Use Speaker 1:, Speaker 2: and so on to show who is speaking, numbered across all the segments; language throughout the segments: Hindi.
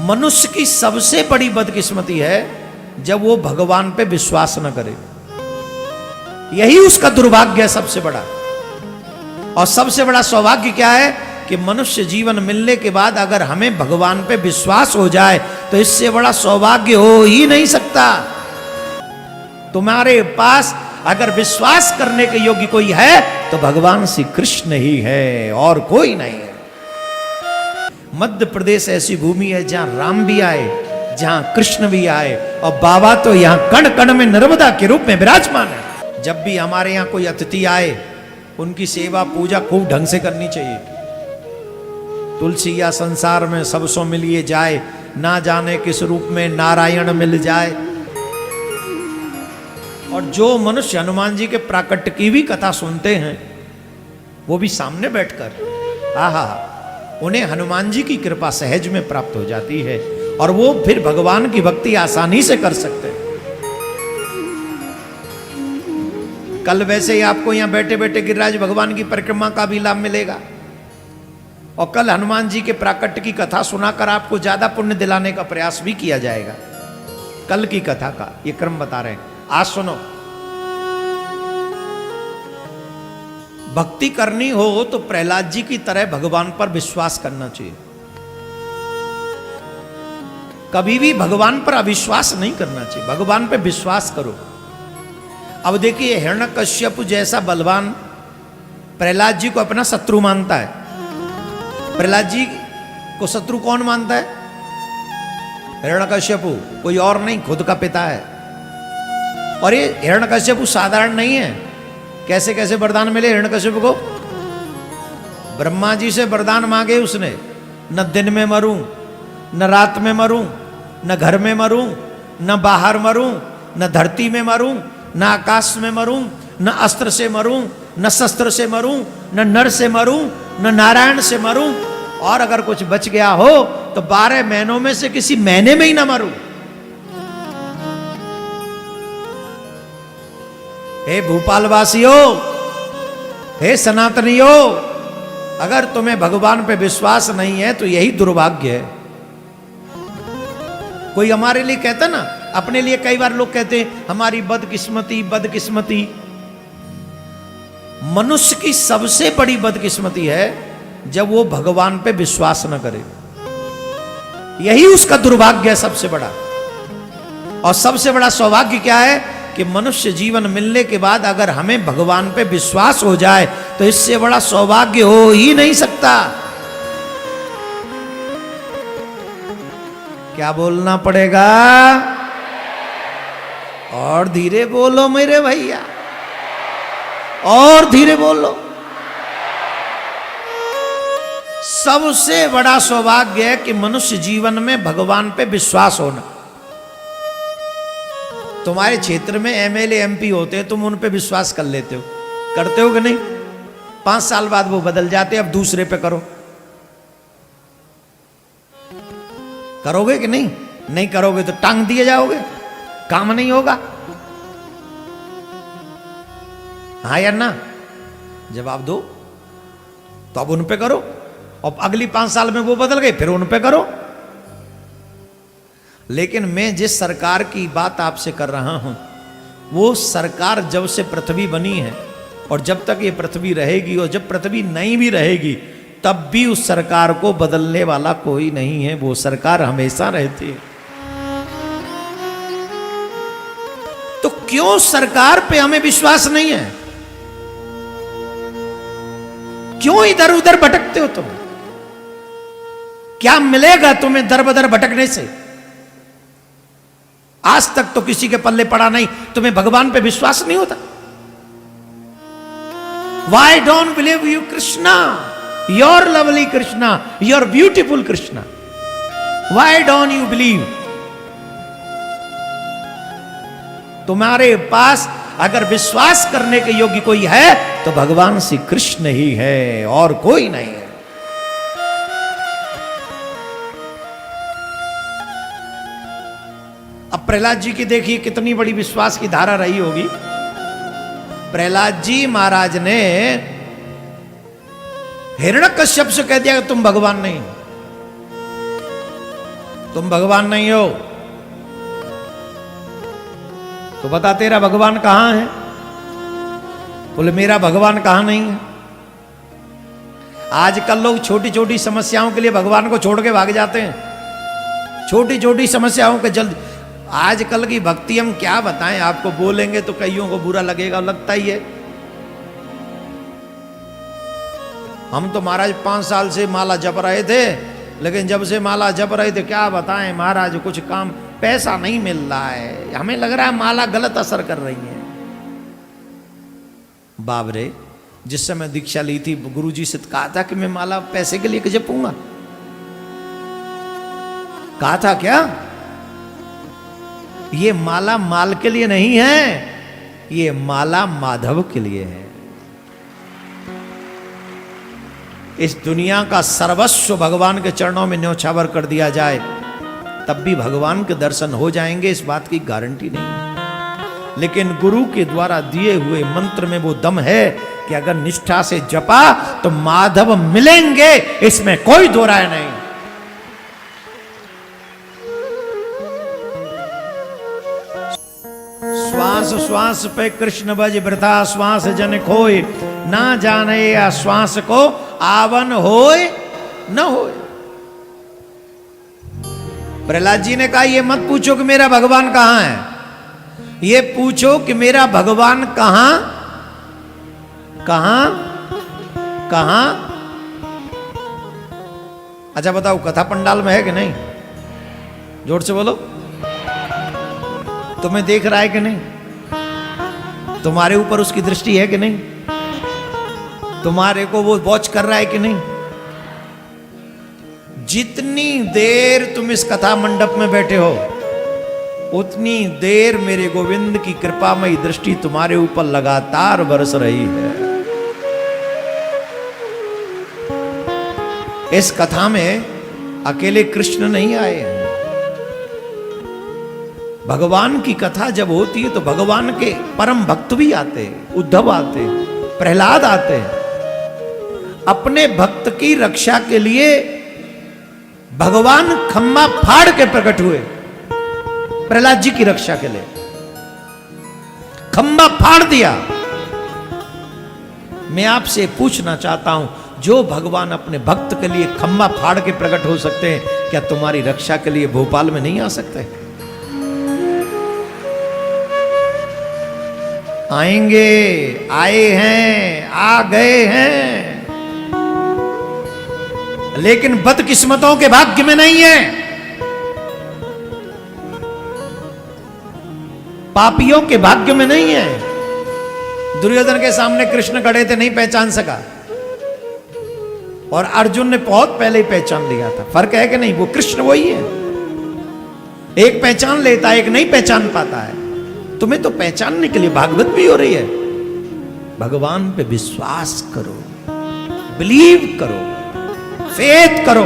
Speaker 1: मनुष्य की सबसे बड़ी बदकिस्मती है जब वो भगवान पे विश्वास न करे। यही उसका दुर्भाग्य है सबसे बड़ा। और सबसे बड़ा सौभाग्य क्या है कि मनुष्य जीवन मिलने के बाद अगर हमें भगवान पे विश्वास हो जाए तो इससे बड़ा सौभाग्य हो ही नहीं सकता। तुम्हारे पास अगर विश्वास करने के योग्य कोई है तो भगवान श्री कृष्ण ही है और कोई नहीं है। मध्य प्रदेश ऐसी भूमि है जहां राम भी आए, जहां कृष्ण भी आए, और बाबा तो यहां कण कण में नर्मदा के रूप में विराजमान है। जब भी हमारे यहां कोई अतिथि आए उनकी सेवा पूजा खूब ढंग से करनी चाहिए। तुलसी या संसार में सबसों मिलिए जाए, ना जाने किस रूप में नारायण मिल जाए। और जो मनुष्य हनुमान जी के प्राकट्य की भी कथा सुनते हैं वो भी सामने बैठकर आहा, उन्हें हनुमान जी की कृपा सहज में प्राप्त हो जाती है और वो फिर भगवान की भक्ति आसानी से कर सकते हैं। कल वैसे ही आपको यहां बैठे बैठे गिरिराज भगवान की परिक्रमा का भी लाभ मिलेगा और कल हनुमान जी के प्राकट्य की कथा सुनाकर आपको ज्यादा पुण्य दिलाने का प्रयास भी किया जाएगा। कल की कथा का ये क्रम बता रहे हैं, आज सुनो। भक्ति करनी हो तो प्रहलाद जी की तरह भगवान पर विश्वास करना चाहिए। कभी भी भगवान पर अविश्वास नहीं करना चाहिए, भगवान पर विश्वास करो। अब देखिए, हिरण्यकश्यप जैसा बलवान प्रहलाद जी को अपना शत्रु मानता है। प्रहलाद जी को शत्रु कौन मानता है? हिरण्यकश्यप, कोई और नहीं, खुद का पिता है। और ये हिरण्यकश्यप साधारण नहीं है। कैसे कैसे वरदान मिले हिरण्यकश्यप को? ब्रह्मा जी से वरदान मांगे उसने, न दिन में मरूं, न रात में मरूं, न घर में मरूं, न बाहर मरूं, न धरती में मरूं, न आकाश में मरूं, न अस्त्र से मरूं, न शस्त्र से मरूं, न नर से मरूं, न नारायण से मरूं, और अगर कुछ बच गया हो तो 12 महीनों में से किसी महीने में ही ना मरूं। हे भोपाल वासियों, हे सनातनियों, अगर तुम्हें भगवान पे विश्वास नहीं है तो यही दुर्भाग्य है। कोई हमारे लिए कहता ना, अपने लिए कई बार लोग कहते हैं हमारी बदकिस्मती बदकिस्मती। मनुष्य की सबसे बड़ी बदकिस्मती है जब वो भगवान पे विश्वास न करे। यही उसका दुर्भाग्य है सबसे बड़ा। और सबसे बड़ा सौभाग्य क्या है कि मनुष्य जीवन मिलने के बाद अगर हमें भगवान पे विश्वास हो जाए तो इससे बड़ा सौभाग्य हो ही नहीं सकता। क्या बोलना पड़ेगा? और धीरे बोलो मेरे भैया, और धीरे बोलो। सबसे बड़ा सौभाग्य है कि मनुष्य जीवन में भगवान पे विश्वास होना। तुम्हारे क्षेत्र में एमएलए एमपी होते हैं, तुम उन पे विश्वास कर लेते हो, करते हो कि नहीं? 5 साल बाद वो बदल जाते, अब दूसरे पे करो। करोगे कि नहीं? नहीं करोगे तो टांग दिए जाओगे, काम नहीं होगा। हाँ या ना? जवाब दो। तो अब उन पे करो, और अगली 5 साल में वो बदल गए, फिर उन पे करो। लेकिन मैं जिस सरकार की बात आपसे कर रहा हूं वो सरकार जब से पृथ्वी बनी है और जब तक ये पृथ्वी रहेगी, और जब पृथ्वी नहीं भी रहेगी तब भी उस सरकार को बदलने वाला कोई नहीं है। वो सरकार हमेशा रहती है। तो क्यों सरकार पे हमें विश्वास नहीं है? क्यों इधर उधर भटकते हो तुम? क्या मिलेगा तुम्हें दर बदर भटकने से? आज तक तो किसी के पल्ले पड़ा नहीं, तुम्हें भगवान पे विश्वास नहीं होता। Why don't believe you Krishna? Your lovely Krishna, your beautiful Krishna. Why don't you believe? तुम्हारे पास अगर विश्वास करने के योग्य कोई है तो भगवान श्री कृष्ण ही है और कोई नहीं है। अब प्रहलाद जी की देखिए कितनी बड़ी विश्वास की धारा रही होगी। प्रहलाद जी महाराज ने हिरण्यकश्यप से कह दिया कि तुम भगवान नहीं हो। तुम भगवान नहीं हो। तो बता तेरा भगवान कहां है? बोले मेरा भगवान कहां नहीं है। आजकल लोग छोटी छोटी समस्याओं के लिए भगवान को छोड़ के भाग जाते हैं। छोटी छोटी समस्याओं के जल्द। आजकल की भक्ति हम क्या बताएं आपको, बोलेंगे तो कईयों को बुरा लगेगा, लगता ही है। हम तो महाराज 5 साल से माला जप रहे थे, लेकिन जब से माला जप रहे थे क्या बताएं महाराज, कुछ काम पैसा नहीं मिल रहा है। हमें लग रहा है माला गलत असर कर रही है। बाबरे, जिस समय दीक्षा ली थी गुरुजी से कहा था कि मैं माला पैसे के लिए जपूंगा। कहा था क्या? ये माला माल के लिए नहीं है, ये माला माधव के लिए है। इस दुनिया का सर्वस्व भगवान के चरणों में न्योछावर कर दिया जाए तब भी भगवान के दर्शन हो जाएंगे, इस बात की गारंटी नहीं है। लेकिन गुरु के द्वारा दिए हुए मंत्र में वो दम है कि अगर निष्ठा से जपा तो माधव मिलेंगे, इसमें कोई दो राय नहीं। श्वास श्वास पे कृष्ण भज वृथा श्वास जन खोए, ना जाने या श्वास को आवन होए न होए। प्रहलाद जी ने कहा ये मत पूछो कि मेरा भगवान कहां है, ये पूछो कि मेरा भगवान कहां कहां कहां। अच्छा बताओ कथा पंडाल में है कि नहीं? जोर से बोलो। तुम्हें देख रहा है कि नहीं? तुम्हारे ऊपर उसकी दृष्टि है कि नहीं? तुम्हारे को वो वॉच कर रहा है कि नहीं? जितनी देर तुम इस कथा मंडप में बैठे हो उतनी देर मेरे गोविंद की कृपामयी दृष्टि तुम्हारे ऊपर लगातार बरस रही है। इस कथा में अकेले कृष्ण नहीं आए हैं। भगवान की कथा जब होती है तो भगवान के परम भक्त भी आते हैं, उद्धव आते हैं, प्रहलाद आते हैं। अपने भक्त की रक्षा के लिए भगवान खम्मा फाड़ के प्रकट हुए। प्रहलाद जी की रक्षा के लिए खम्मा फाड़ दिया। मैं आपसे पूछना चाहता हूं, जो भगवान अपने भक्त के लिए खम्मा फाड़ के प्रकट हो सकते हैं, क्या तुम्हारी रक्षा के लिए भोपाल में नहीं आ सकते? आएंगे, आए हैं, आ गए हैं, लेकिन बदकिस्मतों के भाग्य में नहीं है। पापियों के भाग्य में नहीं है। दुर्योधन के सामने कृष्ण खड़े थे, नहीं पहचान सका, और अर्जुन ने बहुत पहले ही पहचान लिया था। फर्क है कि नहीं? वो कृष्ण वही है। एक पहचान लेता है, एक नहीं पहचान पाता है। तुम्हें तो पहचानने के लिए भागवत भी हो रही है। भगवान पे विश्वास करो, बिलीव करो, फेथ करो।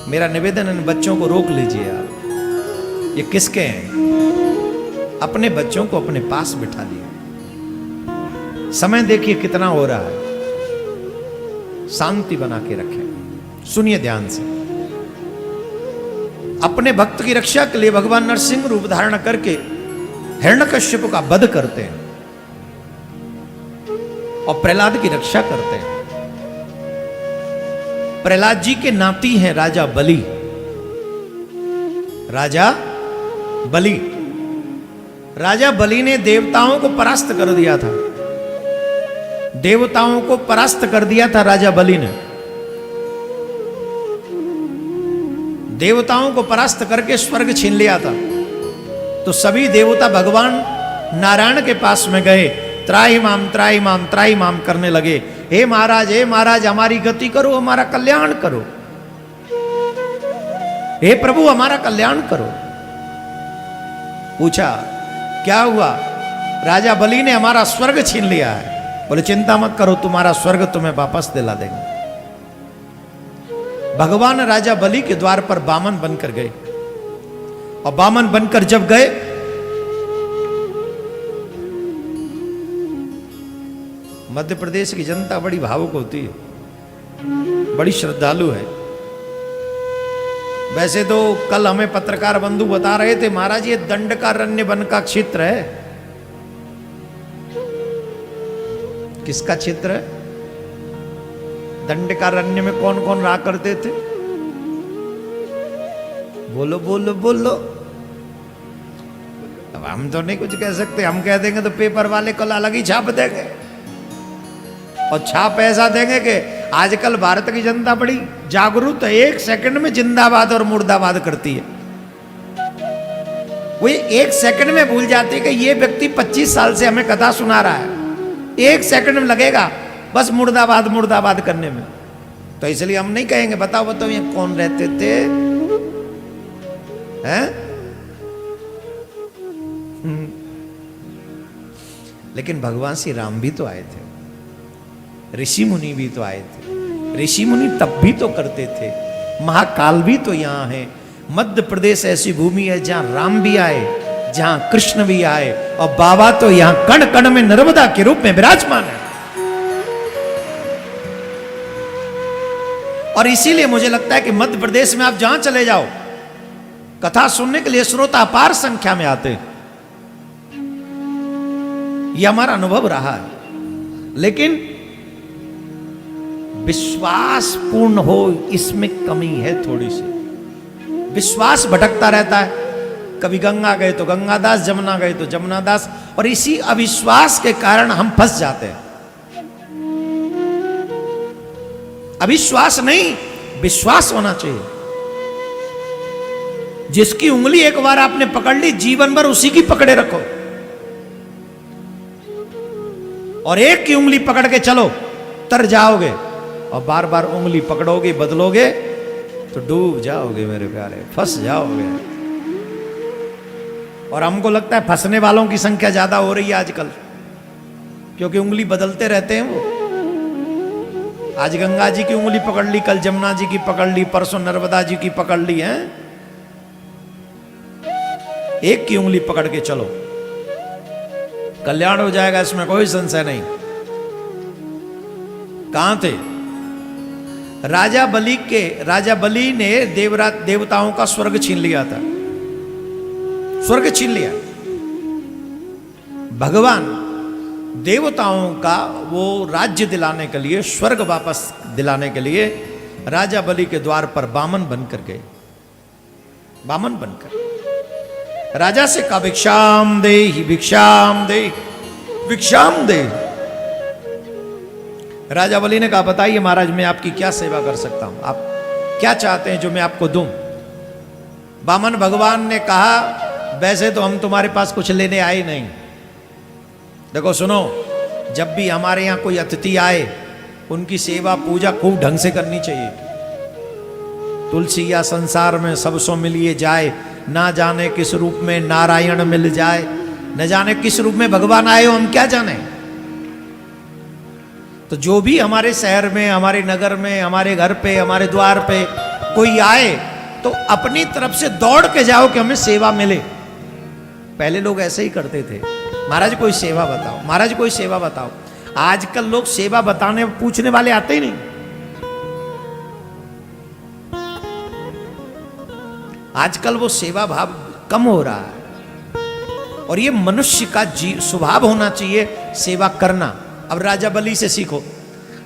Speaker 1: मेरा निवेदन इन बच्चों को रोक लीजिए आप। ये किसके हैं? अपने बच्चों को अपने पास बिठा लिया। समय देखिए कितना हो रहा है। शांति बना के रखें। सुनिए ध्यान से। अपने भक्त की रक्षा के लिए भगवान नरसिंह रूप धारण करके हिरण्यकश्यप का वध करते हैं और प्रहलाद की रक्षा करते हैं। प्रहलाद जी के नाती हैं राजा बलि। राजा बलि, राजा बलि ने देवताओं को परास्त कर दिया था। देवताओं को परास्त कर दिया था राजा बलि ने। देवताओं को परास्त करके स्वर्ग छीन लिया था। तो सभी देवता भगवान नारायण के पास में गए, त्राहि माम त्राहि माम त्राहि माम करने लगे। हे महाराज हमारी गति करो, हमारा कल्याण करो। हे प्रभु हमारा कल्याण करो। पूछा क्या हुआ? राजा बलि ने हमारा स्वर्ग छीन लिया है। बोले चिंता मत करो, तुम्हारा स्वर्ग तुम्हें वापस दिला देंगे। भगवान राजा बलि के द्वार पर बामन बनकर गए, और बामन बनकर जब गए मध्य प्रदेश की जनता बड़ी भावुक होती है, बड़ी श्रद्धालु है। वैसे तो कल हमें पत्रकार बंधु बता रहे थे, महाराज ये दंडकारण्य वन का क्षेत्र है। किसका क्षेत्र है? दंडकारण्य में कौन कौन रहा करते थे? बोलो बोलो बोलो। अब हम तो नहीं कुछ कह सकते, हम कह देंगे तो पेपर वाले कल अलग ही छाप देंगे, और छाप ऐसा देंगे कि आजकल भारत की जनता बड़ी जागरूक है, 1 सेकंड में जिंदाबाद और मुर्दाबाद करती है। वो 1 सेकंड में भूल जाती है कि ये व्यक्ति 25 साल से हमें कथा सुना रहा है, 1 सेकंड में लगेगा बस मुर्दाबाद मुर्दाबाद करने में। तो इसलिए हम नहीं कहेंगे बताओ बताओ ये कौन रहते थे, हैं? लेकिन भगवान श्री राम भी तो आए थे, ऋषि मुनि भी तो आए थे। ऋषि मुनि तब भी तो करते थे, महाकाल भी तो यहाँ है। मध्य प्रदेश ऐसी भूमि है जहां राम भी आए, जहां कृष्ण भी आए, और बाबा तो यहां कण कण में नर्मदा के रूप में विराजमान है। और इसीलिए मुझे लगता है कि मध्य प्रदेश में आप जहां चले जाओ, कथा सुनने के लिए श्रोता अपार संख्या में आते। यह हमारा अनुभव रहा है। लेकिन विश्वास पूर्ण हो, इसमें कमी है थोड़ी सी। विश्वास भटकता रहता है, कभी गंगा गए तो गंगादास, जमुना गए तो जमुनादास, और इसी अविश्वास के कारण हम फंस जाते हैं। अविश्वास नहीं, विश्वास होना चाहिए। जिसकी उंगली एक बार आपने पकड़ ली, जीवन भर उसी की पकड़े रखो, और एक की उंगली पकड़ के चलो, तर जाओगे। और बार बार उंगली पकड़ोगे, बदलोगे तो डूब जाओगे मेरे प्यारे, फंस जाओगे। और हमको लगता है फंसने वालों की संख्या ज्यादा हो रही है आजकल, क्योंकि उंगली बदलते रहते हैं वो। आज गंगा जी की उंगली पकड़ ली, कल जमुना जी की पकड़ ली, परसों नर्मदा जी की पकड़ ली है। एक की उंगली पकड़ के चलो, कल्याण हो जाएगा, इसमें कोई संशय नहीं। कहां थे राजा बलि ने देवताओं का स्वर्ग छीन लिया था, स्वर्ग छीन लिया। भगवान देवताओं का वो राज्य दिलाने के लिए, स्वर्ग वापस दिलाने के लिए राजा बलि के द्वार पर बामन बनकर गए। बामन बनकर राजा से कहा भिक्षाम दे, भिक्षाम दे, भिक्षाम दे। राजा बलि ने कहा बताइए महाराज मैं आपकी क्या सेवा कर सकता हूं, आप क्या चाहते हैं जो मैं आपको दूं। बामन भगवान ने कहा वैसे तो हम तुम्हारे पास कुछ लेने आए नहीं। देखो सुनो, जब भी हमारे यहां कोई अतिथि आए, उनकी सेवा पूजा खूब ढंग से करनी चाहिए। तुलसी या संसार में सबसो मिलिए जाए, ना जाने किस रूप में नारायण मिल जाए। न जाने किस रूप में भगवान आए हो, हम क्या जाने। तो जो भी हमारे शहर में, हमारे नगर में, हमारे घर पे, हमारे द्वार पे कोई आए, तो अपनी तरफ से दौड़ के जाओ कि हमें सेवा मिले। पहले लोग ऐसे ही करते थे, महाराज कोई सेवा बताओ, महाराज कोई सेवा बताओ। आजकल लोग सेवा बताने पूछने वाले आते ही नहीं। आजकल वो सेवा भाव कम हो रहा है, और ये मनुष्य का स्वभाव होना चाहिए सेवा करना। अब राजा बलि से सीखो।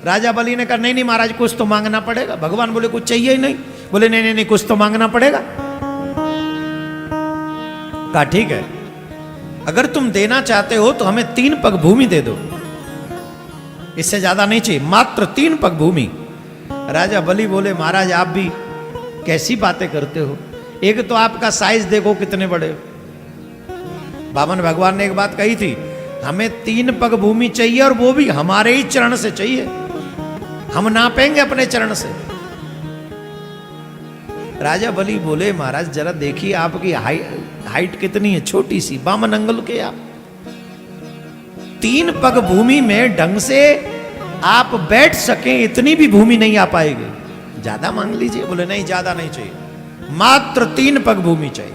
Speaker 1: राजा बलि ने कहा नहीं नहीं महाराज कुछ तो मांगना पड़ेगा। भगवान बोले कुछ चाहिए ही नहीं। बोले नहीं नहीं नहीं कुछ तो मांगना पड़ेगा। कहा ठीक है, अगर तुम देना चाहते हो तो हमें 3 पग भूमि दे दो, इससे ज्यादा नहीं चाहिए, मात्र 3 पग भूमि। राजा बलि बोले महाराज आप भी कैसी बातें करते हो, एक तो आपका साइज देखो कितने बड़े। बामन भगवान ने एक बात कही थी, हमें 3 पग भूमि चाहिए, और वो भी हमारे ही चरण से चाहिए, हम नापेंगे अपने चरण से। राजा बलि बोले महाराज जरा देखिए आपकी हाइट कितनी है, छोटी सी, बामन अंगुल के आप। 3 पग भूमि में ढंग से आप बैठ सके इतनी भी भूमि नहीं आ पाएगी, ज्यादा मांग लीजिए। बोले नहीं ज्यादा नहीं चाहिए, मात्र 3 पग भूमि चाहिए।